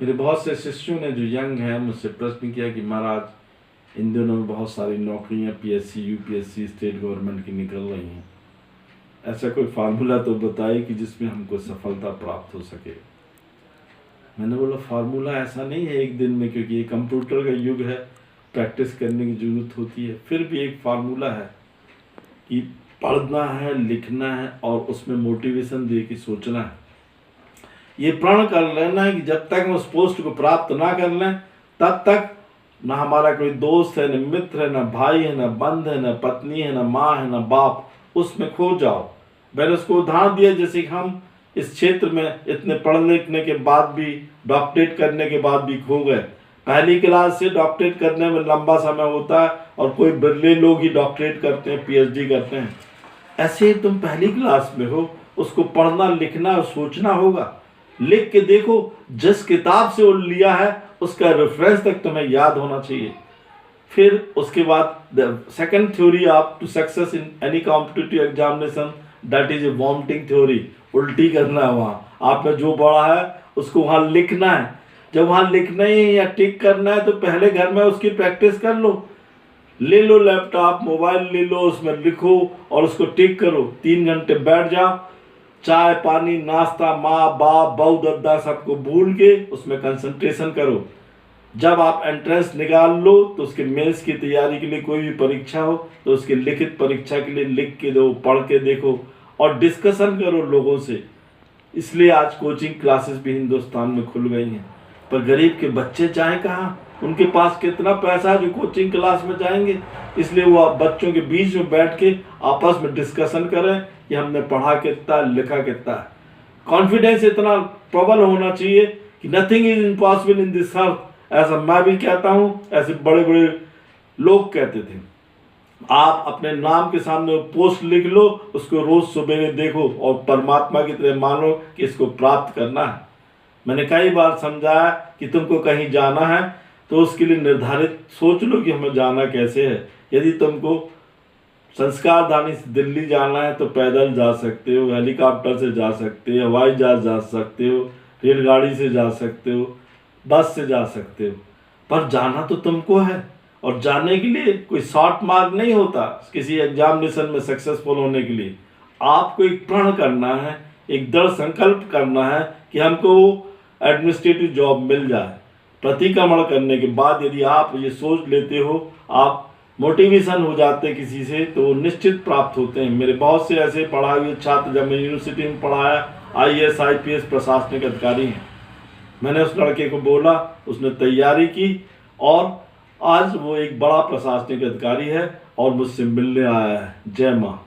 मेरे बहुत से शिष्यों ने जो यंग हैं मुझसे प्रश्न किया कि महाराज इन दिनों में बहुत सारी नौकरियां पीएससी यूपीएससी स्टेट गवर्नमेंट की निकल रही हैं, ऐसा कोई फार्मूला तो बताइए कि जिसमें हमको सफलता प्राप्त हो सके। मैंने बोला फार्मूला ऐसा नहीं है एक दिन में, क्योंकि ये कंप्यूटर का युग है, प्रैक्टिस करने की ज़रूरत होती है। फिर भी एक फार्मूला है कि पढ़ना है, लिखना है और उसमें मोटिवेशन दे के सोचना है। ये प्रण कर लेना है कि जब तक हम उस पोस्ट को प्राप्त ना कर लें तब तक ना हमारा कोई दोस्त है, न मित्र है, न भाई है, न बंध है, न पत्नी है, न माँ है, न बाप, उसमें खो जाओ। मैंने उसको उदाहरण दिया जैसे कि हम इस क्षेत्र में इतने पढ़ लिखने के बाद भी, डॉक्टरेट करने के बाद भी खो गए। पहली क्लास से डॉक्टरेट करने में लंबा समय होता है और कोई बिरले लोग ही डॉक्टरेट करते हैं, पीएचडी करते हैं। ऐसे ही तुम पहली क्लास में हो, उसको पढ़ना, लिखना और सोचना होगा। लिख के देखो, जिस किताब से वो लिया है उसका रेफरेंस तक तुम्हें याद होना चाहिए। फिर उसके बाद the second theory of to success in any competitive examination, that is a vomiting theory. उल्टी करना है, वहाँ आपने जो पढ़ा है उसको वहाँ लिखना है। जब वहाँ लिखना ही या टिक करना है तो पहले घर में उसकी प्रैक्टिस कर लो। ले लो लैपटॉप, मोबाइल ले लो, उसमें लिखो और उसको टिक करो। 3 घंटे बैठ जाओ, चाय पानी नाश्ता, माँ बाप बहू दद्दा सबको भूल के उसमें कंसंट्रेशन करो। जब आप एंट्रेंस निकाल लो तो उसके मेंस की तैयारी के लिए कोई भी परीक्षा हो तो उसकी लिखित परीक्षा के लिए लिख के दो, पढ़ के देखो और डिस्कशन करो लोगों से। इसलिए आज कोचिंग क्लासेस भी हिंदुस्तान में खुल गई हैं, पर गरीब के बच्चे जाएं कहाँ? उनके पास कितना पैसा है जो कोचिंग क्लास में जाएंगे? इसलिए वो बच्चों के बीच में बैठ के आपस में डिस्कशन करें कि हमने पढ़ा कितना, लिखा कितना है। कॉन्फिडेंस इतना प्रबल होना चाहिए कि nothing is impossible in this earth. ऐसा मैं भी कहता हूँ, ऐसे बड़े बड़े लोग कहते थे। आप अपने नाम के सामने पोस्ट लिख लो, उसको रोज सवेरे देखो और परमात्मा की तरह मानो कि इसको प्राप्त करना है। मैंने कई बार समझाया कि तुमको कहीं जाना है तो उसके लिए निर्धारित सोच लो कि हमें जाना कैसे है। यदि तुमको संस्कारधानी से दिल्ली जाना है तो पैदल जा सकते हो, हेलीकॉप्टर से जा सकते हो, हवाई जहाज जा सकते हो, रेलगाड़ी से जा सकते हो, बस से जा सकते हो, पर जाना तो तुमको है। और जाने के लिए कोई शॉर्ट मार्ग नहीं होता किसी एग्जामिनेशन में सक्सेसफुल होने के लिए। आपको एक प्रण करना है, एक दृढ़ संकल्प करना है कि हमको एडमिनिस्ट्रेटिव जॉब मिल जाए। प्रतिक्रमण करने के बाद यदि आप ये सोच लेते हो, आप मोटिवेशन हो जाते किसी से, तो वो निश्चित प्राप्त होते हैं। मेरे बहुत से ऐसे पढ़ाए हुए छात्र, जब मैं यूनिवर्सिटी में पढ़ाया, आईएएस आईपीएस प्रशासनिक अधिकारी हैं। मैंने उस लड़के को बोला, उसने तैयारी की और आज वो एक बड़ा प्रशासनिक अधिकारी है और मुझसे मिलने आया है। जय माँ।